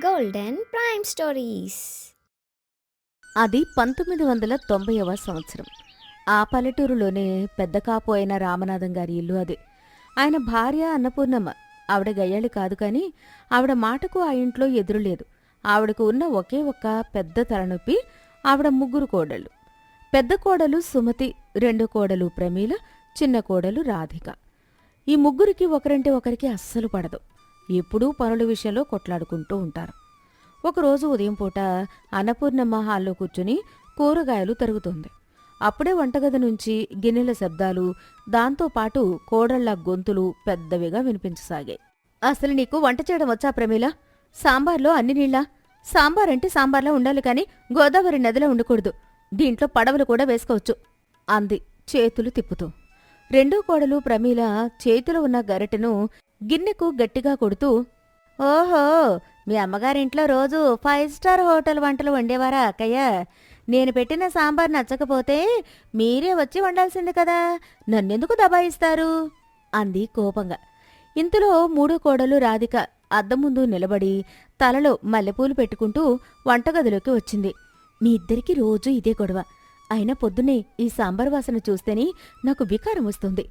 Golden prime stories. అది 1990వ సంవత్సరం. ఆ పల్లెటూరులోనే పెద్ద కాపు అయిన రామనాథం గారి ఇల్లు అది. ఆయన భార్య అన్నపూర్ణమ్మ. ఆవిడ గయ్యాళి కాదు కాని ఆవిడ మాటకు ఆ ఇంట్లో ఎదురులేదు. ఆవిడకు ఉన్న ఒకే ఒక్క పెద్ద తలనొప్పి. ఆవిడ ముగ్గురు కోడళ్ళు. పెద్ద కోడలు సుమతి, రెండో కోడలు ప్రమీల, చిన్న కోడలు రాధిక. ఈ ముగ్గురికి ఒకరంటే ఒకరికి అస్సలు పడదు. ఎప్పుడూ పనుల విషయంలో కొట్లాడుకుంటూ ఉంటారు. ఒకరోజు ఉదయం పూట అన్నపూర్ణమ్మ హాల్లో కూర్చుని కూరగాయలు తరుగుతోంది. అప్పుడే వంటగది నుంచి గిన్నెల శబ్దాలు, దాంతోపాటు కోడళ్ల గొంతులు పెద్దవిగా వినిపించసాగాయి. అసలు నీకు వంట చేయడం వచ్చా ప్రమీల? సాంబార్లో అన్ని నీళ్ళ? సాంబారంటే సాంబార్లా ఉండాలి కాని గోదావరి నదిలో ఉండకూడదు. దీంట్లో పడవలు కూడా వేసుకోవచ్చు అంది చేతులు తిప్పుతూ. రెండో కోడలు ప్రమీల చేతిలో ఉన్న గరిటెను గిన్నెకు గట్టిగా కొడుతూ, ఓహో, మీ అమ్మగారింట్లో రోజు 5 స్టార్ హోటల్ వంటలు వండేవారా అక్కయ్య? నేను పెట్టిన సాంబార్ నచ్చకపోతే మీరే వచ్చి వండాల్సింది కదా, నన్నెందుకు దబాయిస్తారు అంది కోపంగా. ఇంతలో మూడో కోడలు రాధిక అద్దం ముందు నిలబడి తలలో మల్లెపూలు పెట్టుకుంటూ వంటగదిలోకి వచ్చింది. మీ ఇద్దరికీ రోజూ ఇదే గొడవ. అయినా పొద్దున్నే ఈ సాంబార్ వాసన చూస్తేనే నాకు వికారం వస్తుంది.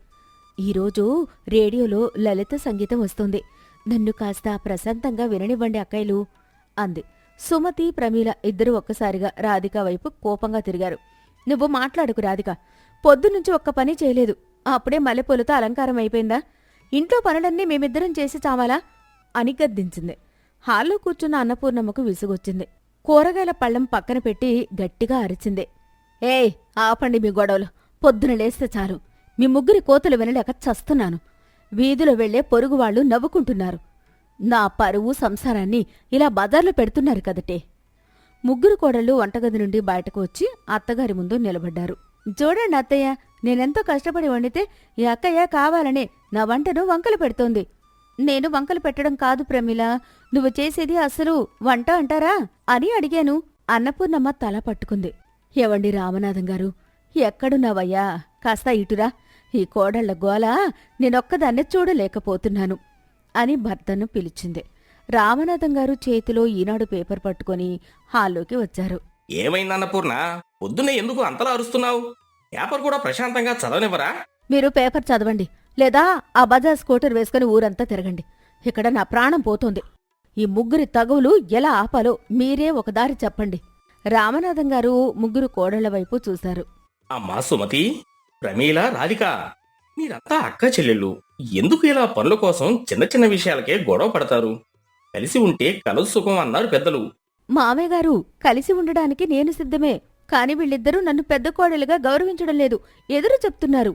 ఈరోజు రేడియోలో లలిత సంగీతం వస్తుంది. నన్ను కాస్త ప్రశాంతంగా విననివ్వండి అక్కయ్యలు అంది. సుమతి, ప్రమీల ఇద్దరూ ఒక్కసారిగా రాధిక వైపు కోపంగా తిరిగారు. నువ్వు మాట్లాడుకు రాధిక. పొద్దునుంచి ఒక్క పని చేయలేదు. అప్పుడే మల్లెపూలతో అలంకారం అయిపోయిందా? ఇంట్లో పనులన్నీ మేమిద్దరం చేసి చావాలా అని గద్దించింది. హాల్లో కూర్చున్న అన్నపూర్ణమ్మకు విసుగొచ్చింది. కూరగాయల పళ్ళం పక్కన పెట్టి గట్టిగా అరిచింది. ఏయ్, ఆపండి మీ గొడవలు. పొద్దున లేస్తే చాలు మీ ముగ్గురి కోతలు వినలేక చస్తున్నాను. వీధిలో వెళ్లే పొరుగువాళ్లు నవ్వుకుంటున్నారు. నా పరువు సంసారాన్ని ఇలా బజార్లో పెడుతున్నారు కదటే. ముగ్గురు కోడళ్ళు వంటగది నుండి బయటకు వచ్చి అత్తగారి ముందు నిలబడ్డారు. చూడండి అత్తయ్య, నేనెంతో కష్టపడి వండితే ఈ అక్కయ్య కావాలనే నా వంటను వంకలు పెడుతోంది. నేను వంకలు పెట్టడం కాదు ప్రమీల, నువ్వు చేసేది అసలు వంట అంటారా అని అడిగాను. అన్నపూర్ణమ్మ తల పట్టుకుంది. ఎవండి రామనాథం గారు, ఎక్కడున్నావయ్యా? కాస్త ఇటురా. ఈ కోడళ్ల గోల నేనొక్కదాన్నే చూడలేకపోతున్నాను అని భర్తను పిలిచింది. రామనాథం గారు చేతిలో ఈనాడు పేపర్ పట్టుకుని హాల్లోకి వచ్చారు. ఏమైందన్నపూర్ణ, పొద్దున్నే ఎందుకు అంతలా అరుస్తున్నావు? పేపర్ కూడా ప్రశాంతంగా చదవనివ్వరా? మీరు పేపర్ చదవండి, లేదా ఆ బజాజ్ స్కూటర్ వేసుకుని ఊరంతా తిరగండి. ఇక్కడ నా ప్రాణం పోతోంది. ఈ ముగ్గురి తగువులు ఎలా ఆపాలో మీరే ఒక దారి చెప్పండి. రామనాథం గారు ముగ్గురు కోడళ్ల వైపు చూశారు. అమ్మా సుమతి, ప్రమీల, రాధిక, మీరంతా అక్క చెల్లెళ్ళు. ఎందుకు ఇలా పనుల కోసం చిన్న చిన్న విషయాలకే గొడవ పడతారు? కలిసి ఉంటే కలదు సుఖం అన్నారు పెద్దలు. మామయ్య గారు, కలిసి ఉండడానికి నేను సిద్ధమే. కాని వీళ్ళిద్దరూ నన్ను పెద్ద కోడలుగా గౌరవించడం లేదు, ఎదురు చెప్తున్నారు.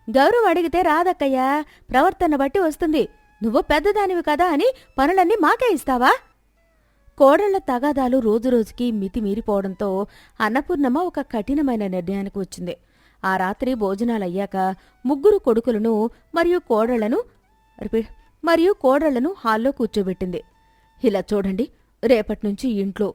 గౌరవం అడిగితే రాదక్కయ్యా, ప్రవర్తన బట్టి వస్తుంది. నువ్వు పెద్దదానివి కదా అని పనులన్నీ మాకే ఇస్తావా? కోడళ్ల తగాదాలు రోజురోజుకి మితిమీరిపోవడంతో అన్నపూర్ణమ్మ ఒక కఠినమైన నిర్ణయానికి వచ్చింది. ఆ రాత్రి భోజనాలయ్యాక ముగ్గురు కొడుకులను మరియు కోడళ్లను హాల్లో కూర్చోబెట్టింది. ఇలా చూడండి, రేపట్నుంచి ఇంట్లో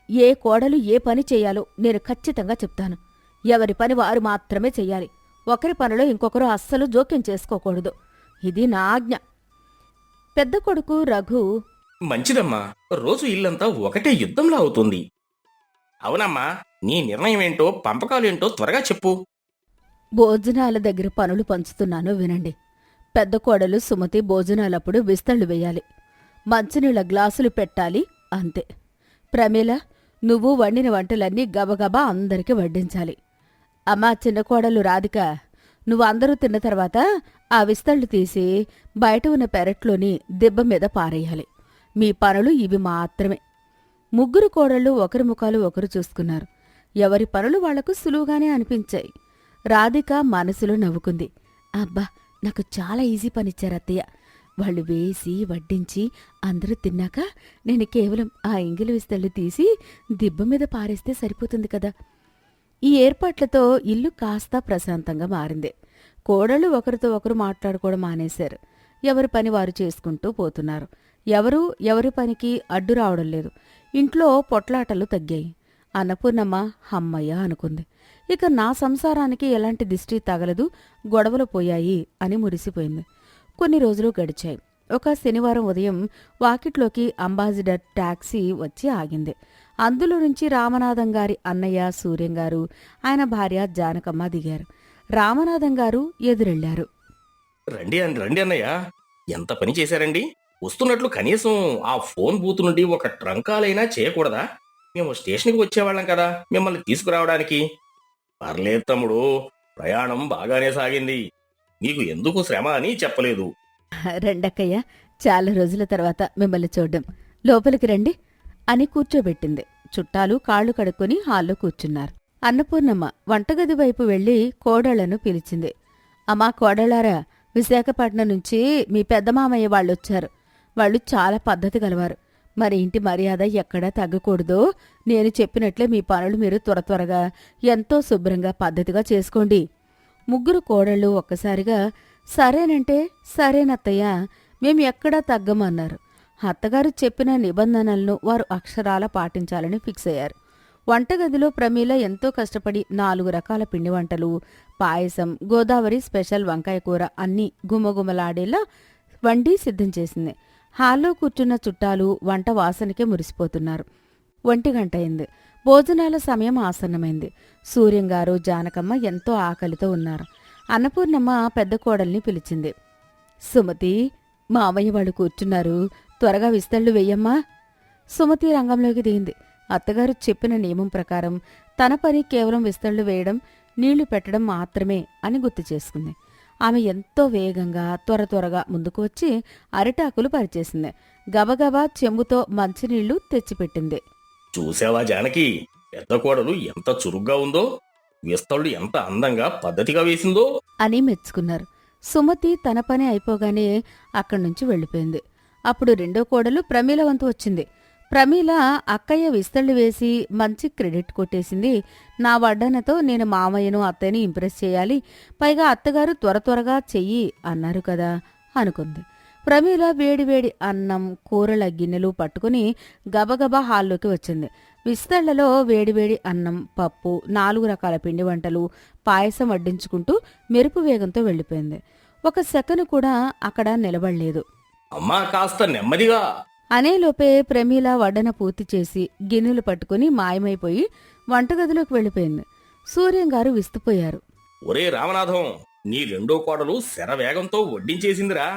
ఏ కోడలు ఏ పని చెయ్యాలో నేను ఖచ్చితంగా చెప్తాను. ఎవరి పని వారు మాత్రమే చెయ్యాలి. ఒకరి పనిలో ఇంకొకరు అస్సలు జోక్యం చేసుకోకూడదు. ఇది నా ఆజ్ఞ. పెద్ద కొడుకు రఘు, మంచిదమ్మా, రోజు ఇల్లంతా ఒకటే యుద్ధంలా అవుతుంది. అవునమ్మా, నీ నిర్ణయం ఏంటో, పంపకాలేంటో త్వరగా చెప్పు. భోజనాల దగ్గర పనులు పంచుతున్నాను వినండి. పెద్ద కోడలు సుమతి భోజనాలప్పుడు విస్తళ్ళు వేయాలి, మంచినీళ్ల గ్లాసులు పెట్టాలి, అంతే. ప్రమీల, నువ్వు వండిన వంటలన్నీ గబగబా అందరికీ వడ్డించాలి. అమ్మా చిన్న కోడలు రాధిక, నువ్వు అందరూ తిన్న తర్వాత ఆ విస్తళ్ళు తీసి బయట ఉన్న పెరట్లోని దిబ్బ మీద పారేయాలి. మీ పనులు ఇవి మాత్రమే. ముగ్గురు కోడళ్ళు ఒకరి ముఖాలు ఒకరు చూసుకున్నారు. ఎవరి పనులు వాళ్లకు సులువుగానే అనిపించాయి. రాధిక మనసులో నవ్వుకుంది. అబ్బా, నాకు చాలా ఈజీ పనిచ్చారత్తయ్య. వాళ్ళు వేసి వడ్డించి అందరూ తిన్నాక నేను కేవలం ఆ ఎంగిలి విస్తళ్ళు తీసి దిబ్బ మీద పారేస్తే సరిపోతుంది కదా. ఈ ఏర్పాట్లతో ఇల్లు కాస్త ప్రశాంతంగా మారింది. కోడళ్ళు ఒకరితో ఒకరు మాట్లాడుకోవడం మానేశారు. ఎవరి పని వారు చేసుకుంటూ పోతున్నారు. ఎవరి పనికి అడ్డు రావడం లేదు. ఇంట్లో పొట్లాటలు తగ్గాయి. అన్నపూర్ణమ్మ హమ్మయ్య అనుకుంది. ఇక నా సంసారానికి ఎలాంటి దిష్టి తగలదు, గొడవలు పోయాయి అని మురిసిపోయింది. కొన్ని రోజులు గడిచాయి. ఒక శనివారం ఉదయం వాకిట్లోకి అంబాసిడర్ టాక్సీ వచ్చి ఆగింది. అందులో నుంచి రామనాథం గారి అన్నయ్య సూర్యం గారు, ఆయన భార్య జానకమ్మ దిగారు. రామనాథం గారు ఎదురెళ్లారు. రండి రండి అన్నయ్య, ఎంత పని చేశారండి? వస్తున్నట్లు కనీసం ఆ ఫోన్ బూత్ నుండి ఒక ట్రంకాలైనా చేయకూడదా? మేము స్టేషన్కి వచ్చేవాళ్ళం కదా మిమ్మల్ని తీసుకురావడానికి. పర్లేదు తమ్ముడు, ప్రయాణం బాగానే సాగింది. మీకు ఎందుకు శ్రమ అని చెప్పలేదు. రెండక్కయ్య, చాలా రోజుల తర్వాత మిమ్మల్ని చూడ్డం. లోపలికి రండి అని కూర్చోబెట్టింది. చుట్టాలు కాళ్లు కడుక్కొని హాల్లో కూర్చున్నారు. అన్నపూర్ణమ్మ వంటగది వైపు వెళ్లి కోడళ్లను పిలిచింది. అమ్మా కోడళ్ళారా, విశాఖపట్నం నుంచి మీ పెద్ద మామయ్య వాళ్ళొచ్చారు. వాళ్ళు చాలా పద్ధతి గలవారు. మరి ఇంటి మర్యాద ఎక్కడా తగ్గకూడదో నేను చెప్పినట్లే మీ పనులు మీరు త్వరగా ఎంతో శుభ్రంగా పద్ధతిగా చేసుకోండి. ముగ్గురు కోడళ్ళు ఒక్కసారిగా సరేనంటే సరేనత్తయ్య, మేం ఎక్కడా తగ్గమన్నారు. అత్తగారు చెప్పిన నిబంధనలను వారు అక్షరాల పాటించాలని ఫిక్స్ అయ్యారు. వంటగదిలో ప్రమీల ఎంతో కష్టపడి 4 రకాల పిండి వంటలు, పాయసం, గోదావరి స్పెషల్ వంకాయ కూర అన్నీ గుమగుమలాడేలా వండి సిద్ధం చేసింది. హాల్లో కూర్చున్న చుట్టాలు వంట వాసనకే మురిసిపోతున్నారు. 1 గంట అయింది. భోజనాల సమయం ఆసన్నమైంది. సూర్యంగారు, జానకమ్మ ఎంతో ఆకలితో ఉన్నారు. అన్నపూర్ణమ్మ పెద్ద కోడల్ని పిలిచింది. సుమతి, మామయ్య వాళ్ళు కూర్చున్నారు, త్వరగా విస్తళ్ళు వెయ్యమ్మా. సుమతి రంగంలోకి దిగింది. అత్తగారు చెప్పిన నియమం ప్రకారం తన పని కేవలం విస్తళ్ళు వేయడం, నీళ్లు పెట్టడం మాత్రమే అని గుర్తు చేసుకుంది. ఆమె ఎంతో వేగంగా త్వరగా ముందుకు వచ్చి అరిటాకులు పరిచేసింది. గబగబా చెంబుతో మంచినీళ్లు తెచ్చిపెట్టింది. చూసావా జానకి, పెద్ద కోడలు ఎంత చురుగ్గా ఉందో, విస్తళ్ళు ఎంత అందంగా పద్ధతిగా వేసిందో అని మెచ్చుకున్నారు. సుమతి తన పని అయిపోగానే అక్కడ్నుంచి వెళ్ళిపోయింది. అప్పుడు రెండో కోడలు ప్రమీల వంతు వచ్చింది. ప్రమీల అక్కయ్య విస్తళ్ళు వేసి మంచి క్రెడిట్ కొట్టేసింది. నా వడ్డనతో నేను మామయ్యను అత్తయ్యని ఇంప్రెస్ చేయాలి, పైగా అత్తగారు త్వరగా చెయ్యి అన్నారు కదా అనుకుంది. ప్రమీల వేడివేడి అన్నం, కూరల గిన్నెలు పట్టుకుని గబగబా హాల్లోకి వచ్చింది. విస్తళ్లలో వేడివేడి అన్నం, పప్పు, 4 రకాల పిండి వంటలు, పాయసం వడ్డించుకుంటూ మెరుపు వేగంతో వెళ్ళిపోయింది. ఒక సెకను కూడా అక్కడ నిలబడలేదు. అమ్మా కాస్త నెమ్మదిగా అనేలోపే ప్రమీల వడ్డన పూర్తి చేసి గిన్నెలు పట్టుకుని మాయమైపోయి వంటగదిలోకి వెళ్ళిపోయింది. సూర్యంగారు విస్తుపోయారు. ఒరే రామనాథం, నీ రెండో కోడలు శరవేగంతో వడ్డించేసిందిరా.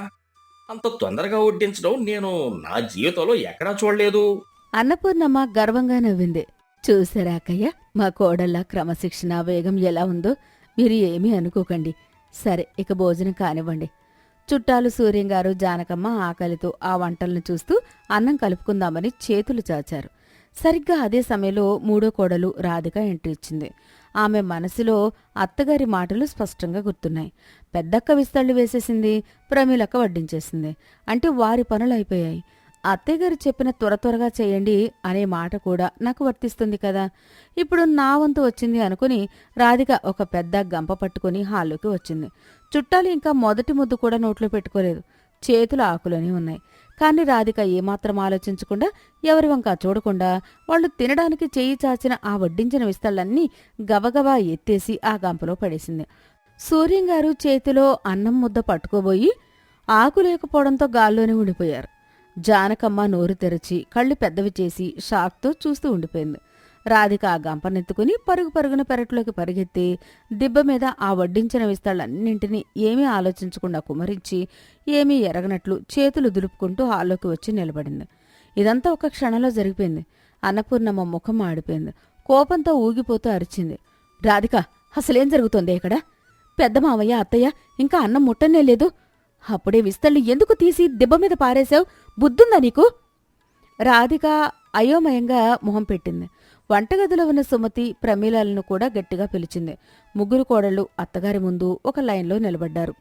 అంత తొందరగా వడ్డించడం నేను నా జీవితంలో ఎక్కడా చూడలేదు. అన్నపూర్ణమ్మ గర్వంగా నవ్వింది. చూసారా అక్కయ్య, మా కోడళ్ళ క్రమశిక్షణ వేగం ఎలా ఉందో. మీరు ఏమీ అనుకోకండి. సరే, ఇక భోజనం కానివ్వండి. చుట్టాలు సూర్యంగారు, జానకమ్మ ఆకలితో ఆ వంటలను చూస్తూ అన్నం కలుపుకుందామని చేతులు చాచారు. సరిగ్గా అదే సమయంలో మూడో కోడలు రాధిక ఎంట్రీ ఇచ్చింది. ఆమె మనసులో అత్తగారి మాటలు స్పష్టంగా గుర్తున్నాయి. పెద్దక్క విస్తళ్ళు వేసేసింది, ప్రమీలక్క వడ్డించేసింది. అంటే వారి పనులు అయిపోయాయి. అత్తయ్యగారు చెప్పిన త్వరగా చేయండి అనే మాట కూడా నాకు వర్తిస్తుంది కదా. ఇప్పుడు నా వంతు వచ్చింది అనుకుని రాధిక ఒక పెద్ద గంప పట్టుకుని హాల్లోకి వచ్చింది. చుట్టాలు ఇంకా మొదటి ముద్దు కూడా నోట్లో పెట్టుకోలేదు. చేతులు ఆకులోనే ఉన్నాయి. కాని రాధిక ఏమాత్రం ఆలోచించకుండా, ఎవరి వంక చూడకుండా వాళ్లు తినడానికి చేయి చాచిన ఆ వడ్డించిన విస్తళ్ళన్నీ గబగబా ఎత్తేసి ఆ గంపలో పడేసింది. సూర్యంగారు చేతిలో అన్నం ముద్ద పట్టుకోబోయి ఆకు లేకపోవడంతో గాల్లోనే ఉండిపోయారు. జానకమ్మ నోరు తెరచి కళ్ళు పెద్దవి చేసి షాక్తో చూస్తూ ఉండిపోయింది. రాధిక ఆ గంపనెత్తుకుని పరుగున పెరట్లోకి పరిగెత్తి దిబ్బ మీద ఆ వడ్డించిన విస్తళ్ళన్నింటినీ ఏమీ ఆలోచించకుండా కుమరించి ఏమీ ఎరగనట్లు చేతులు దులుపుకుంటూ హాల్లోకి వచ్చి నిలబడింది. ఇదంతా ఒక క్షణంలో జరిగిపోయింది. అన్నపూర్ణమ్మ ముఖం ఆడిపోయింది. కోపంతో ఊగిపోతూ అరిచింది. రాధిక, అసలేం జరుగుతోంది ఇక్కడ? పెద్ద మావయ్య, అత్తయ్య ఇంకా అన్నం ముట్టనే లేదు. అప్పుడే విస్తళ్ళు ఎందుకు తీసి దిబ్బ మీద పారేశావు? బుద్ధుందా నీకు? రాధిక అయోమయంగా మొహం పెట్టింది. వంటగదిలో ఉన్న సుమతి, ప్రమీలలను కూడా గట్టిగా పిలిచింది. ముగ్గురు కోడళ్ళు అత్తగారి ముందు ఒక లైన్లో నిలబడ్డారు.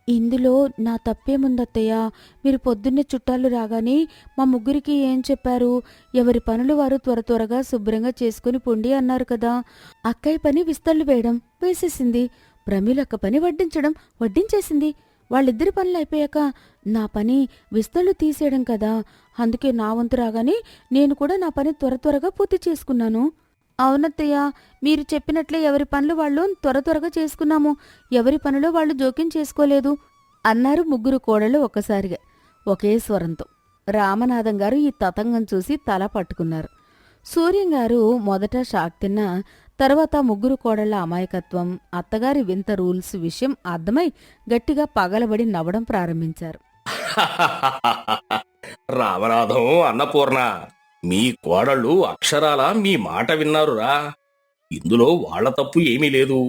ఇందులో నా తప్పేముందత్తయ్య? మీరు పొద్దున్నే చుట్టాలు రాగానే మా ముగ్గురికి ఏం చెప్పారు? ఎవరి పనులు వారు త్వరగా శుభ్రంగా చేసుకుని పొండి అన్నారు కదా. అక్కయ్య పని విస్తళ్ళు వేయడం వేసేసింది, ప్రమీలక్క పని వడ్డించేసింది. వాళ్ళిద్దరి పనులు అయిపోయాక నా పని విస్తళ్ళు తీసేయడం కదా. అందుకే నా వంతు రాగానే నేను కూడా నా పని త్వరగా పూర్తి చేసుకున్నాను. అవునత్తయ్య, మీరు చెప్పినట్లే ఎవరి పనులు వాళ్ళు త్వరగా చేసుకున్నాము. ఎవరి పనిలో వాళ్ళు జోక్యం చేసుకోలేదు అన్నారు ముగ్గురు కోడళ్ళు ఒక్కసారిగా. ఒకే స్వరంతో. రామనాథం గారు ఈ తతంగం చూసి తల పట్టుకున్నారు. సూర్యంగారు మొదట షాక్ తిన్నా, తర్వాత ముగ్గురు కోడళ్ల అమాయకత్వం, అత్తగారి వింత రూల్స్ విషయం అర్థమై గట్టిగా పగలబడి నవ్వడం ప్రారంభించారు. రామనాథం, అన్నపూర్ణ, మీ కోడళ్ళు అక్షరాల మీ మాట విన్నారురా. ఇందులో వాళ్ళ తప్పు ఏమీ లేదు.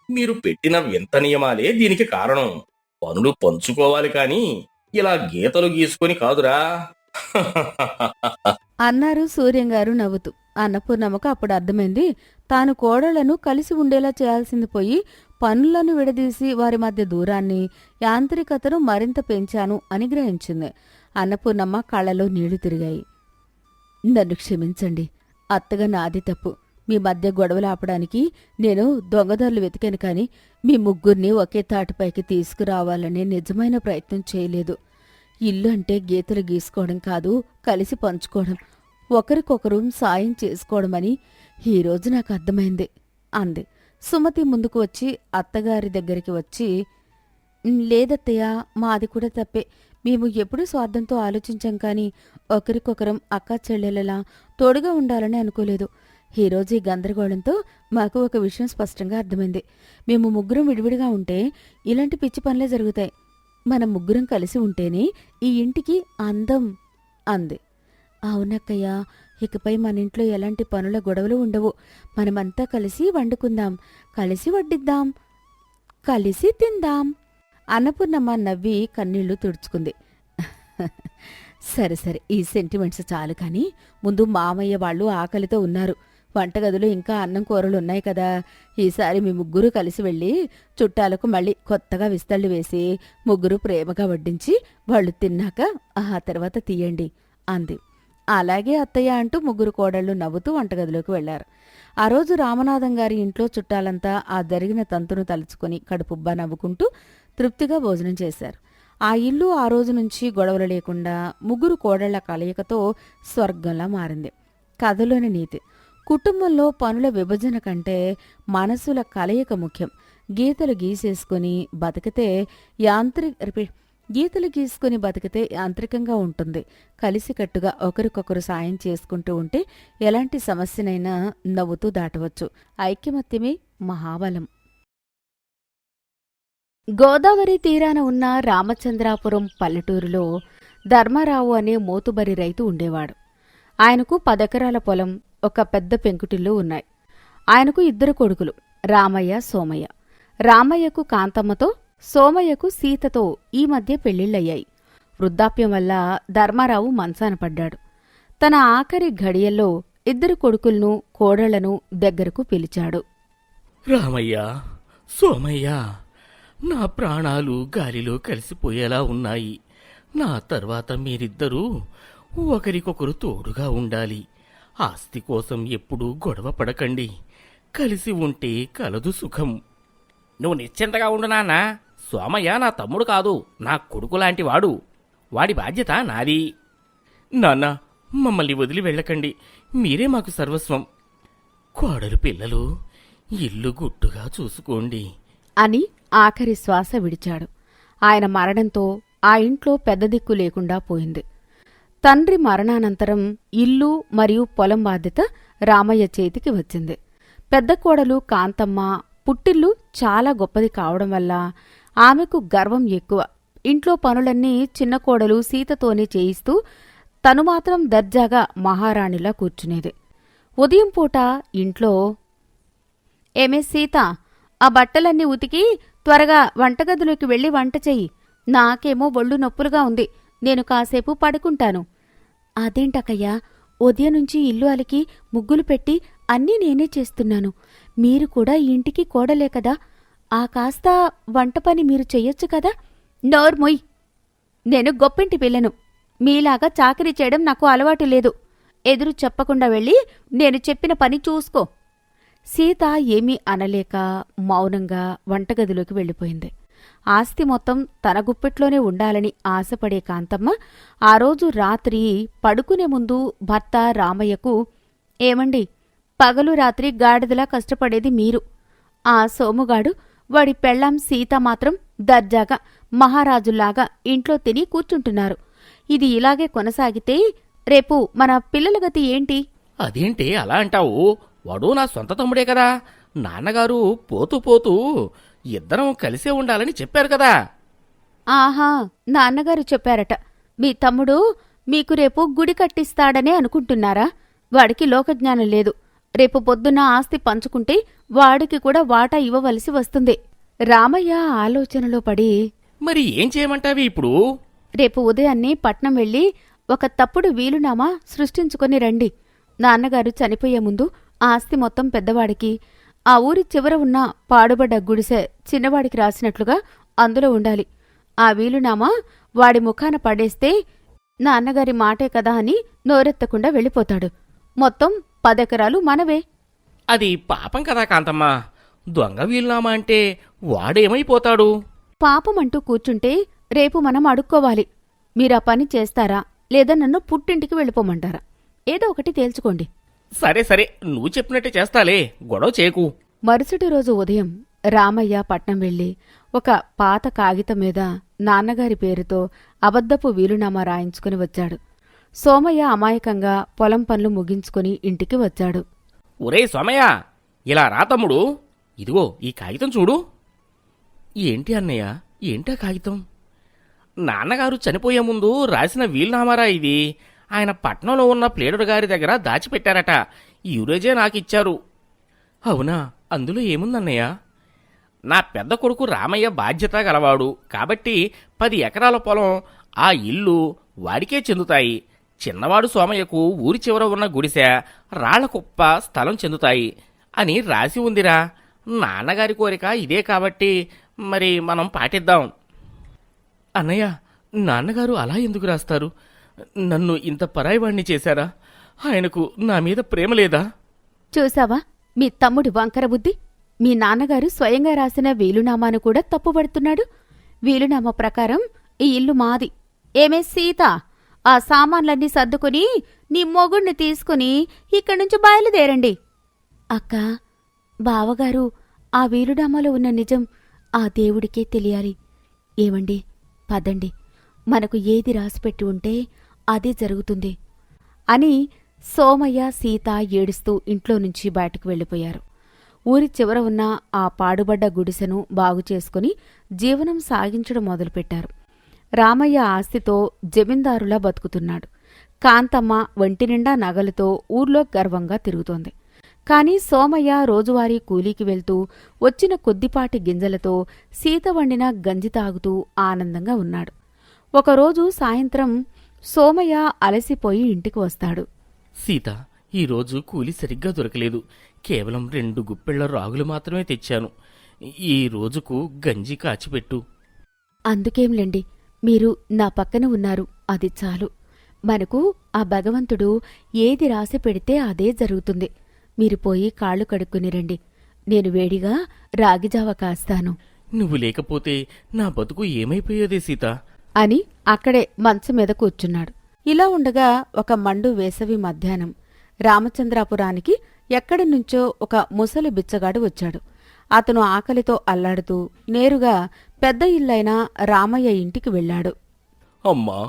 మీరు పెట్టిన వింత నియమాలే దీనికి కారణం. పనులు పంచుకోవాలి కాని ఇలా గీతలు గీసుకొని కాదురా. అన్నారు సూర్యంగారు నవ్వుతూ. అన్నపూర్ణమ్మకు అప్పుడు అర్థమైంది, తాను కోడళ్లను కలిసి ఉండేలా చేయాల్సింది పోయి పనులను విడదీసి వారి మధ్య దూరాన్ని, యాంత్రికతను మరింత పెంచాను అని గ్రహించింది. అన్నపూర్ణమ్మ కళ్ళలో నీళ్లు తిరిగాయి. నన్ను క్షమించండి, అత్తగా నాది తప్పు. మీ మధ్య గొడవలు ఆపడానికి నేను దొంగదారులు వెతికాను కాని మీ ముగ్గురిని ఒకే తాటిపైకి తీసుకురావాలనే నిజమైన ప్రయత్నం చేయలేదు. ఇల్లు అంటే గీతలు గీసుకోవడం కాదు, కలిసి పంచుకోవడం, ఒకరికొకరు సాయం చేసుకోవడమని ఈరోజు నాకు అర్థమైంది అంది. సుమతి ముందుకు వచ్చి అత్తగారి దగ్గరికి వచ్చి, లేదత్తయ్య, మాది కూడా తప్పే. మేము ఎప్పుడూ స్వార్థంతో ఆలోచించాం కానీ ఒకరికొకరం అక్కా చెల్లెలలా తోడుగా ఉండాలని అనుకోలేదు. ఈరోజు ఈ గందరగోళంతో మాకు ఒక విషయం స్పష్టంగా అర్థమైంది. మేము ముగ్గురం విడివిడిగా ఉంటే ఇలాంటి పిచ్చి పనులే జరుగుతాయి. మనం ముగ్గురం కలిసి ఉంటేనే ఈ ఇంటికి అందం అంది. అవునక్కయ్య, ఇకపై మన ఇంట్లో ఎలాంటి పనుల గొడవలు ఉండవు. మనమంతా కలిసి వండుకుందాం, కలిసి వడ్డిద్దాం, కలిసి తిందాం. అన్నపూర్ణమ్మ నవ్వి కన్నీళ్లు తుడుచుకుంది. సరే సరే, ఈ సెంటిమెంట్స్ చాలు కానీ ముందు మామయ్య వాళ్ళు ఆకలితో ఉన్నారు. వంటగదిలో ఇంకా అన్నం కూరలున్నాయి కదా. ఈసారి మీ ముగ్గురు కలిసి వెళ్ళి చుట్టాలకు మళ్ళీ కొత్తగా విస్తళ్ళు వేసి ముగ్గురు ప్రేమగా వడ్డించి వాళ్ళు తిన్నాక ఆ తర్వాత తీయండి అంది. అలాగే అత్తయ్య అంటూ ముగ్గురు కోడళ్లు నవ్వుతూ వంటగదిలోకి వెళ్లారు. ఆ రోజు రామనాథం గారి ఇంట్లో చుట్టాలంతా ఆ జరిగిన తంతును తలుచుకుని కడుపుబ్బా నవ్వుకుంటూ తృప్తిగా భోజనం చేశారు. ఆ ఇల్లు ఆ రోజు నుంచి గొడవలు లేకుండా ముగ్గురు కోడళ్ల కలయికతో స్వర్గంలా మారింది. కథలోని నీతి: కుటుంబంలో పనుల విభజన కంటే మనసుల కలయిక ముఖ్యం. గీతలు గీసుకుని బతికితే యాంత్రికంగా ఉంటుంది. కలిసికట్టుగా ఒకరికొకరు సాయం చేసుకుంటూ ఉంటే ఎలాంటి సమస్యనైనా నవ్వుతూ దాటవచ్చు. ఐక్యమత్యమే మహాబలం. గోదావరి తీరాన ఉన్న రామచంద్రాపురం పల్లెటూరులో ధర్మారావు అనే మోతుబరి రైతు ఉండేవాడు. ఆయనకు 10 ఎకరాల పొలం, ఒక పెద్ద పెంకుటిల్లు ఉన్నాయి. ఆయనకు 2 కొడుకులు, రామయ్య, సోమయ్య. రామయ్యకు కాంతమ్మతో, సోమయ్యకు సీతతో ఈ మధ్య పెళ్లిళ్లయ్యాయి. వృద్ధాప్యం వల్ల ధర్మారావు మంచాన పడ్డాడు. తన ఆఖరి ఘడియల్లో 2 కొడుకులను, కోడళ్లను దగ్గరకు పిలిచాడు. రామయ్య, సోమయ్య, నా ప్రాణాలు గాలిలో కలిసిపోయేలా ఉన్నాయి. నా తర్వాత మీరిద్దరూ ఒకరికొకరు తోడుగా ఉండాలి. ఆస్తి కోసం ఎప్పుడూ గొడవ పడకండి. కలిసి ఉంటే కలదు సుఖం. నువ్వు నిశ్చింతగా ఉండు నాన్న. సోమయ్య నా తమ్ముడు కాదు, నా కొడుకు లాంటి వాడు. వాడి బాధ్యత నాది. నాన్న, మమ్మల్ని వదిలి వెళ్ళకండి. మీరే మాకు సర్వస్వం. కోడలు పిల్లలు, ఇల్లు గుట్టుగా చూసుకోండి అని ఆఖరి శ్వాస విడిచాడు. ఆయన మరణంతో ఆ ఇంట్లో పెద్ద దిక్కు లేకుండా పోయింది. తండ్రి మరణానంతరం ఇల్లు మరియు పొలం బాధ్యత రామయ్య చేతికి వచ్చింది. పెద్ద కోడలు కాంతమ్మ పుట్టిల్లు చాలా గొప్పది కావడం వల్ల ఆమెకు గర్వం ఎక్కువ. ఇంట్లో పనులన్నీ చిన్న కోడలు సీతతోనే చేయిస్తూ తను మాత్రం దర్జాగా మహారాణిలా కూర్చునేది. ఉదయం పూట ఇంట్లో, ఏమే సీత, ఆ బట్టలన్నీ ఉతికి త్వరగా వంటగదిలోకి వెళ్ళి వంట చెయ్యి. నాకేమో ఒళ్ళు నొప్పులుగా ఉంది, నేను కాసేపు పడుకుంటాను. అదేంటకయ్యా, ఉదయం నుంచి ఇల్లు అలికి ముగ్గులు పెట్టి అన్నీ నేనే చేస్తున్నాను. మీరు కూడా ఇంటికి కోడలే కదా, ఆ కాస్త వంట పని మీరు చెయ్యొచ్చు కదా. నోర్మొయ్, నేను గొప్పింటి పిల్లను. మీలాగా చాకరీ చేయడం నాకు అలవాటు లేదు. ఎదురు చెప్పకుండా వెళ్ళి నేను చెప్పిన పని చూసుకో. సీత ఏమీ అనలేక మౌనంగా వంటగదిలోకి వెళ్ళిపోయింది. ఆస్తి మొత్తం తన గుప్పెట్లోనే ఉండాలని ఆశపడే కాంతమ్మ ఆ రోజు రాత్రి పడుకునే ముందు భర్త రామయ్యకు, ఏమండి, పగలు రాత్రి గాడిదలా కష్టపడేది మీరు. ఆ సోముగాడు, వాడి పెళ్ళాం సీత మాత్రం దర్జాగా మహారాజుల్లాగా ఇంట్లో తిని కూర్చుంటున్నారు. ఇది ఇలాగే కొనసాగితే రేపు మన పిల్లల గతి ఏంటి? అదేంటి అలా అంటావు? వాడు నా సొంత తమ్ముడే కదా. నాన్నగారు పోతూ పోతూ ఇద్దరం కలిసే ఉండాలని చెప్పారు కదా. ఆహా, నాన్నగారు చెప్పారట. మీ తమ్ముడు మీకు రేపు గుడి కట్టిస్తాడనే అనుకుంటున్నారా? వాడికి లోకజ్ఞానం లేదు. రేపు పొద్దున్న ఆస్తి పంచుకుంటే వాడికి కూడా వాటా ఇవ్వవలసి వస్తుంది. రామయ్య ఆలోచనలో పడి, మరి ఏం చేయమంటావి ఇప్పుడు? రేపు ఉదయాన్నే పట్నం వెళ్ళి ఒక తప్పుడు వీలునామా సృష్టించుకొని రండి. నాన్నగారు చనిపోయే ముందు ఆస్తి మొత్తం పెద్దవాడికి, ఆ ఊరి చివర ఉన్న పాడుబడ్డ గుడిసె చిన్నవాడికి రాసినట్లుగా అందులో ఉండాలి. ఆ వీలునామా వాడి ముఖాన పడేస్తే నాన్నగారి మాటే కదా అని నోరెత్తకుండా వెళ్ళిపోతాడు. మొత్తం 10 ఎకరాలు మనవే. అది పాపం కదా కాంతమ్మ. దొంగ వీలునామా అంటే వాడేమైపోతాడు? పాపమంటూ కూర్చుంటే రేపు మనం అడుక్కోవాలి. మీరా పని చేస్తారా లేదా నన్ను పుట్టింటికి వెళ్ళిపోమంటారా? ఏదో ఒకటి తేల్చుకోండి. సరే సరే, నువ్వు చెప్పినట్టే చేస్తాలే, గొడవ చేయకు. మరుసటి రోజు ఉదయం రామయ్య పట్నం వెళ్ళి ఒక పాత కాగితం మీద నాన్నగారి పేరుతో అబద్ధపు వీలునామా రాయించుకుని వచ్చాడు. సోమయ్య అమాయకంగా పొలం పనులు ముగించుకుని ఇంటికి వచ్చాడు. ఒరే సోమయ్య, ఇలా రా తమ్ముడు. ఇదిగో ఈ కాగితం చూడు. ఏంటి అన్నయ్య, ఏంటా కాగితం? నాన్నగారు చనిపోయే ముందు రాసిన వీలునామారా ఇది. ఆయన పట్నంలో ఉన్న ప్లేడుడు గారి దగ్గర దాచిపెట్టారట. ఈ రోజే నాకిచ్చారు. అవునా? అందులో ఏముందన్నయ్య? నా పెద్ద కొడుకు రామయ్య బాధ్యత గలవాడు కాబట్టి 10 ఎకరాల పొలం, ఆ ఇల్లు వాడికే చెందుతాయి. చిన్నవాడు సోమయ్యకు ఊరి చివర ఉన్న గుడిసె, రాళ్ల కుప్ప స్థలం చెందుతాయి అని రాసి ఉందిరా. నాన్నగారి కోరిక ఇదే కాబట్టి మరి మనం పాటిద్దాం. అన్నయ్య, నాన్నగారు అలా ఎందుకు రాస్తారు? నన్ను ఇంత పరాయివాణ్ణి చేశారా? ఆయనకు నా మీద ప్రేమ లేదా? చూసావా మీ తమ్ముడి వంకర బుద్ధి? మీ నాన్నగారు స్వయంగా రాసిన వీలునామాను కూడా తప్పుపడుతున్నాడు. వీలునామా ప్రకారం ఈ ఇల్లు మాది. ఏమే సీత, ఆ సామాన్లన్నీ సర్దుకుని నీ మొగుణ్ణి తీసుకుని ఇక్కడ్నుంచి బయలుదేరండి. అక్కా, బావగారు, ఆ వీలునామాలో ఉన్న నిజం ఆ దేవుడికే తెలియాలి. ఏమండి, పదండి, మనకు ఏది రాసిపెట్టి ఉంటే అదే జరుగుతుంది అని సోమయ్య, సీత ఏడుస్తూ ఇంట్లో నుంచి బయటకు వెళ్ళిపోయారు. ఊరి చివర ఉన్న ఆ పాడుబడ్డ గుడిసెను బాగుచేసుకుని జీవనం సాగించడం మొదలుపెట్టారు. రామయ్య ఆస్తితో జమీందారులా బతుకుతున్నాడు. కాంతమ్మ ఒంటినిండా నగలతో ఊర్లో గర్వంగా తిరుగుతోంది. కాని సోమయ్య రోజువారీ కూలీకి వెళ్తూ వచ్చిన కొద్దిపాటి గింజలతో సీత వండిన గంజి తాగుతూ ఆనందంగా ఉన్నాడు. ఒకరోజు సాయంత్రం సోమయ్య అలసిపోయి ఇంటికి వస్తాడు. సీత, ఈరోజు కూలి సరిగ్గా దొరకలేదు. కేవలం 2 గుప్పెళ్ల రాగులు మాత్రమే తెచ్చాను. ఈ రోజుకు గంజి కాచిపెట్టు. అందుకేంలేండి, మీరు నా పక్కన ఉన్నారు, అది చాలు. మనకు ఆ భగవంతుడు ఏది రాసి పెడితే అదే జరుగుతుంది. మీరు పోయి కాళ్ళు కడుక్కుని రండి. నేను వేడిగా రాగిజావ కాస్తాను. నువ్వు లేకపోతే నా బతుకు ఏమైపోయేదే సీత అని అక్కడే మంచం మీద కూర్చున్నాడు. ఇలా ఉండగా ఒక మండు వేసవి మధ్యాహ్నం రామచంద్రాపురానికి ఎక్కడి నుంచో ఒక ముసలి బిచ్చగాడు వచ్చాడు. అతను ఆకలితో అల్లాడుతూ నేరుగా పెద్ద ఇల్లైన రామయ్య ఇంటికి వెళ్ళాడు. అమ్మా,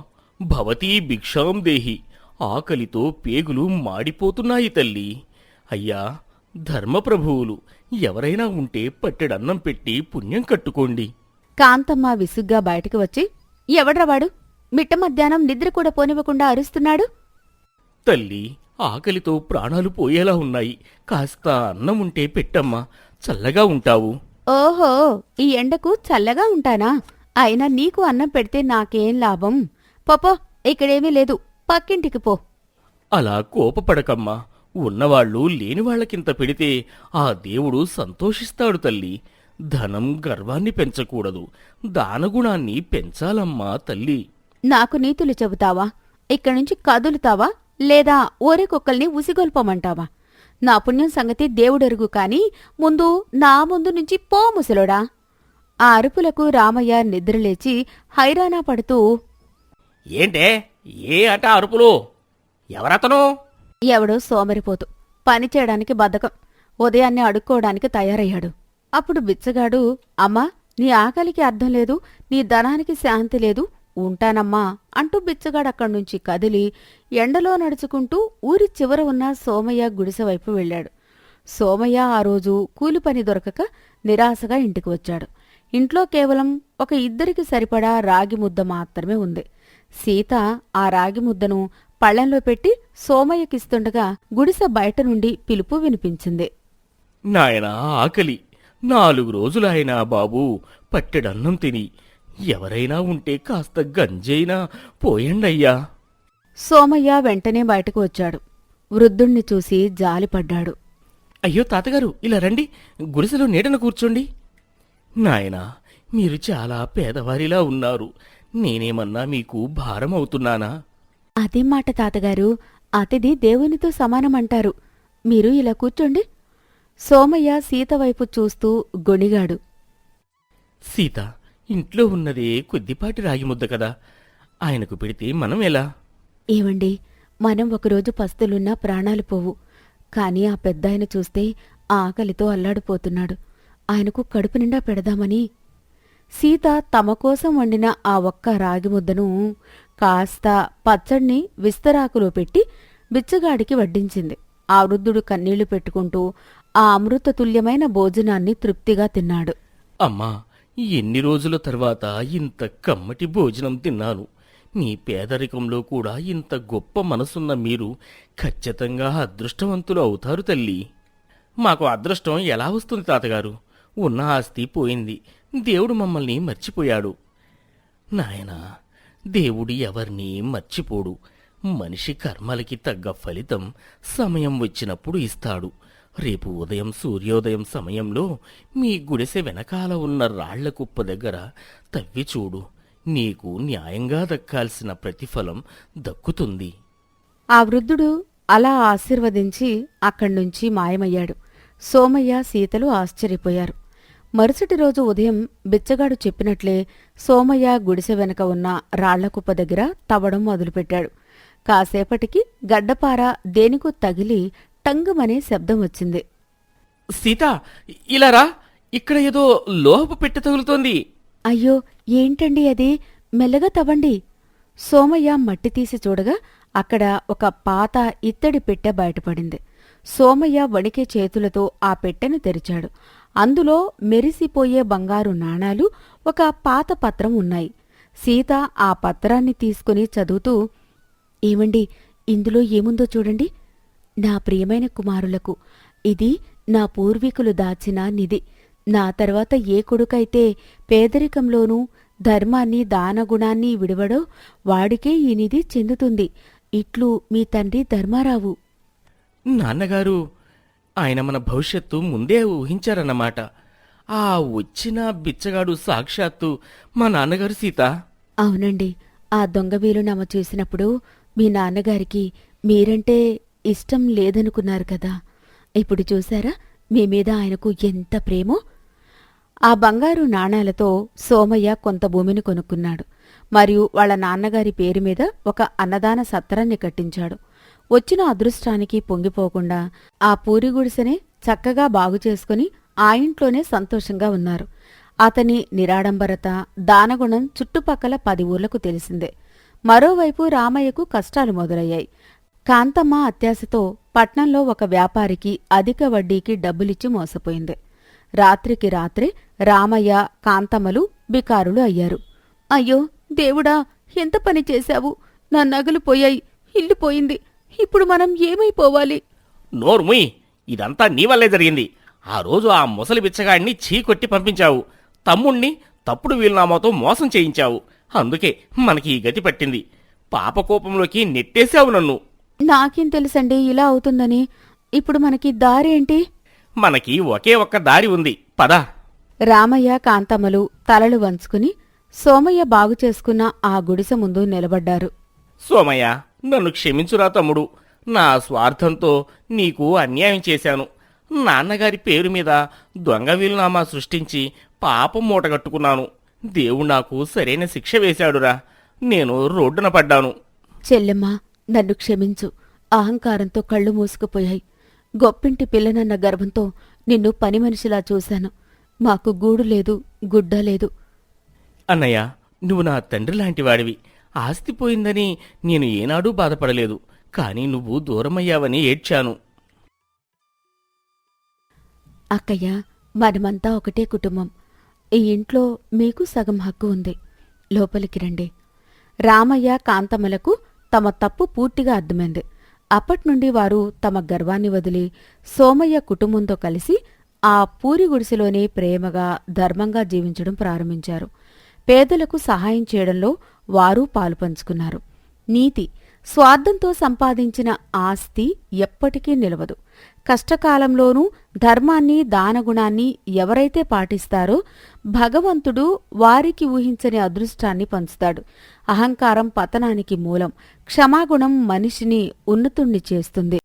భవతీ భిక్షాం దేహి. ఆకలితో పేగులు మాడిపోతున్నాయి తల్లి. అయ్యా, ధర్మప్రభువులు, ఎవరైనా ఉంటే పట్టెడన్నం పెట్టి పుణ్యం కట్టుకోండి. కాంతమ్మ విసుగ్గా బయటకు వచ్చి, ఎవడ్రవాడు మిట్ట మధ్యాహ్నం నిద్ర కూడా పోనివ్వకుండా అరుస్తున్నాడు? తల్లి, ఆకలితో ప్రాణాలు పోయేలా ఉన్నాయి. కాస్త అన్నం ఉంటే పెట్టమ్మా, చల్లగా ఉంటావు. ఓహో, ఈ ఎండకు చల్లగా ఉంటానా? అయినా నీకు అన్నం పెడితే నాకేం లాభం? పోపో, ఇక్కడేమీ లేదు, పక్కింటికి పో. అలా కోపపడకమ్మా. ఉన్నవాళ్లు లేనివాళ్లకింత పెడితే ఆ దేవుడు సంతోషిస్తాడు తల్లి. ధనం గర్వాన్ని పెంచకూడదు, దానగుణాన్ని పెంచాలమ్మా తల్లి. నాకు నీతులు చెబుతావా? ఇక్కడ్నుంచి కదులుతావా లేదా ఓరే కుక్కల్ని ఉసిగొల్పమంటావా? నా పుణ్యం సంగతి దేవుడెరుగు కాని నా ముందు నుంచి పో ముసలోడా. ఆ అరుపులకు రామయ్య నిద్రలేచి హైరానా పడుతూ, ఏంటే ఏ అట అరుపులు? ఎవరతను? ఎవడో సోమరిపోతు, పనిచేయడానికి బద్ధకం, ఉదయాన్నే అడుక్కోవడానికి తయారయ్యాడు. అప్పుడు బిచ్చగాడు, అమ్మా, నీ ఆకలికి అర్థం లేదు, నీ ధనానికి శాంతి లేదు, ఉంటానమ్మా అంటూ బిచ్చగాడక్కడ్నుంచి కదిలి ఎండలో నడుచుకుంటూ ఊరి చివర ఉన్న సోమయ్య గుడిసెవైపు వెళ్ళాడు. సోమయ్య ఆ రోజు కూలిపని దొరకక నిరాశగా ఇంటికి వచ్చాడు. ఇంట్లో కేవలం ఒక ఇద్దరికి సరిపడా రాగి ముద్ద మాత్రమే ఉంది. సీత ఆ రాగి ముద్దను పళ్ళెంలో పెట్టి సోమయ్యకిస్తుండగా గుడిసె బయట నుండి పిలుపు వినిపించింది. నాయనా ఆకలి, 4 రోజులాయనా బాబూ, పట్టెడన్నం తిని ఎవరైనా ఉంటే కాస్త గంజైనా పోయండయ్యా. సోమయ్య వెంటనే బయటకు వచ్చాడు. వృద్ధుణ్ణి చూసి జాలిపడ్డాడు. అయ్యో తాతగారు, ఇలా రండి, గుడిసెలో నీడన కూర్చోండి. నాయనా, మీరు చాలా పేదవారిలా ఉన్నారు. నేనేమన్నా మీకు భారం అవుతున్నానా? అదేం మాట తాతగారు, అతిథి దేవునితో సమానమంటారు. మీరు ఇలా కూర్చోండి. సోమయ్య సీత వైపు చూస్తూ గొణిగాడు. సీత, ఇంట్లో ఉన్నదే కొద్దిపాటి రాగి ముద్ద కదా, ఆయనకు పెడితే మనం ఎలా? ఏవండి, మనం ఒకరోజు పస్తులున్నా ప్రాణాలు పోవు. కాని ఆ పెద్దాయన చూస్తే ఆకలితో అల్లాడిపోతున్నాడు. ఆయనకు కడుపు నిండా పెడదామని. సీత తమ కోసం వండిన ఆ ఒక్క రాగి ముద్దను కాస్త పచ్చడిని విస్తరాకులో పెట్టి బిచ్చగాడికి వడ్డించింది. ఆ వృద్ధుడు కన్నీళ్లు పెట్టుకుంటూ ఆ అమృతతుల్యమైన భోజనాన్ని తృప్తిగా తిన్నాడు. అమ్మా, ఎన్ని రోజుల తర్వాత ఇంత కమ్మటి భోజనం తిన్నాను. మీ పేదరికంలో కూడా ఇంత గొప్ప మనసున్న మీరు ఖచ్చితంగా అదృష్టవంతులు అవుతారు తల్లి. మాకు అదృష్టం ఎలా వస్తుంది తాతగారు? ఉన్న ఆస్తి పోయింది, దేవుడు మమ్మల్ని మర్చిపోయాడు. నాయనా, దేవుడు ఎవరినీ మర్చిపోడు. మనిషి కర్మలకి తగ్గ ఫలితం సమయం వచ్చినప్పుడు ఇస్తాడు. రేపు ఉదయం సూర్యోదయం సమయంలో మీ గుడిసె వెనకాల ఉన్న రాళ్ల కుప్ప దగ్గర తవ్వి చూడు. నీకు న్యాయంగా దక్కాల్సిన ప్రతిఫలం దక్కుతుంది. ఆ వృద్ధుడు అలా ఆశీర్వదించి అక్కడ్నుంచి మాయమయ్యాడు. సోమయ్య సీతలు ఆశ్చర్యపోయారు. మరుసటి రోజు ఉదయం బిచ్చగాడు చెప్పినట్లే సోమయ్య గుడిసె వెనక ఉన్న రాళ్లకుప్ప దగ్గర తవ్వడం మొదలుపెట్టాడు. కాసేపటికి గడ్డపార దేనికో తగిలి టంగుమనే శబ్దం వచ్చింది. సీత, ఇలా రా, ఇక్కడ ఏదో లోహపు పెట్టె తగులుతోంది. అయ్యో, ఏంటండి అది? మెల్లగా తవ్వండి. సోమయ్య మట్టి తీసి చూడగా అక్కడ ఒక పాత ఇత్తడి పెట్టె బయటపడింది. సోమయ్య వణికే చేతులతో ఆ పెట్టెను తెరిచాడు. అందులో మెరిసిపోయే బంగారు నాణాలు, ఒక పాత పత్రం ఉన్నాయి. సీత ఆ పత్రాన్ని తీసుకుని చదువుతూ, ఏమండి, ఇందులో ఏముందో చూడండి. నా ప్రియమైన కుమారులకు, ఇది నా పూర్వీకులు దాచిన నిధి. నా తర్వాత ఏ కొడుకైతే పేదరికంలోనూ ధర్మాన్ని దానగుణాన్ని విడివడో వాడికే ఈ నిధి చెందుతుంది. ఇట్లు మీ తండ్రి ధర్మారావు. నాన్నగారు, ఆయన మన భవిష్యత్తు ముందే ఊహించారన్నమాట. ఆ వచ్చిన బిచ్చగాడు సాక్షాత్తు మా నాన్నగారు సీత. అవునండి, ఆ దొంగవీలు నమ్మ చూసినప్పుడు మీ నాన్నగారికి మీరంటే ఇష్టం లేదనుకున్నారు కదా. ఇప్పుడు చూశారా మీ మీద ఆయనకు ఎంత ప్రేమో. ఆ బంగారు నాణాలతో సోమయ్య కొంత భూమిని కొనుక్కున్నాడు. మరియు వాళ్ల నాన్నగారి పేరు మీద ఒక అన్నదాన సత్రాన్ని కట్టించాడు. వచ్చిన అదృష్టానికి పొంగిపోకుండా ఆ పూరి గుడిసెనే చక్కగా బాగుచేసుకుని ఆ ఇంట్లోనే సంతోషంగా ఉన్నారు. అతని నిరాడంబరత, దానగుణం చుట్టుపక్కల 10 ఊర్లకు తెలిసిందే. మరోవైపు రామయ్యకు కష్టాలు మొదలయ్యాయి. కాంతమ్మ అత్యాశతో పట్నంలో ఒక వ్యాపారికి అధిక వడ్డీకి డబ్బులిచ్చి మోసపోయింది. రాత్రికి రాత్రే రామయ్య, కాంతమ్మలు బికారులు అయ్యారు. అయ్యో దేవుడా, ఎంత పని చేశావు! నా నగలు పోయాయి, ఇల్లు పోయింది. ఇప్పుడు మనం ఏమైపోవాలి? నోర్ముయ్, ఇదంతా నీ వల్లే జరిగింది. ఆ రోజు ఆ ముసలి బిచ్చగాడిని చీకొట్టి పంపించావు. తమ్ముణ్ణి తప్పుడు వీలునామాతో మోసం చేయించావు. అందుకే మనకి ఈ గతి పట్టింది. పాపకోపంలోకి నెట్టేశావు నన్ను. నాకేం తెలుసండి ఇలా అవుతుందని. ఇప్పుడు మనకి దారేంటి? మనకి ఒకే ఒక్క దారి ఉంది, పద. రామయ్య, కాంతమ్మలు తలలు వంచుకుని సోమయ్య బాగుచేసుకున్న ఆ గుడిసె ముందు నిలబడ్డారు. సోమయ్య, నన్ను క్షమించురా తమ్ముడు. నా స్వార్థంతో నీకు అన్యాయం చేశాను. నాన్నగారి పేరు మీద దొంగ వీలునామా సృష్టించి పాపం మూటగట్టుకున్నాను. దేవుడు నాకు సరైన శిక్ష వేశాడురా. నేను రోడ్డున పడ్డాను. చెల్లెమ్మా, నన్ను క్షమించు. అహంకారంతో కళ్ళు మూసుకుపోయాయి. గొప్పింటి పిల్లనన్న గర్వంతో నిన్ను పని మనిషిలా చూశాను. మాకు గూడు లేదు, గుడ్డ లేదు. అన్నయ్య, నువ్వు నా తండ్రి లాంటి వాడివి. ఆస్తి పోయిందని నేను ఏనాడూ బాధపడలేదు. కానీ నువ్వు దూరమయ్యావని ఏడ్చాను. అక్కయ్య, మనమంతా ఒకటే కుటుంబం. ఈ ఇంట్లో మీకు సగం హక్కు ఉంది. లోపలికి రండి. రామయ్య, కాంతమ్మలకు తమ తప్పు పూర్తిగా అర్థమైంది. అప్పట్నుండి వారు తమ గర్వాన్ని వదిలి సోమయ్య కుటుంబంతో కలిసి ఆ పూరి గుడిసెలోనే ప్రేమగా, ధర్మంగా జీవించడం ప్రారంభించారు. పేదలకు సహాయం చేయడంలో వారూ పాలుపంచుకున్నారు. నీతి: స్వార్థంతో సంపాదించిన ఆస్తి ఎప్పటికీ నిలవదు. కష్టకాలంలోనూ ధర్మాన్ని, దానగుణాన్ని ఎవరైతే పాటిస్తారో భగవంతుడు వారికి ఊహించని అదృష్టాన్ని పంచుతాడు. అహంకారం పతనానికి మూలం. క్షమాగుణం మనిషిని ఉన్నతుణ్ణి చేస్తుంది.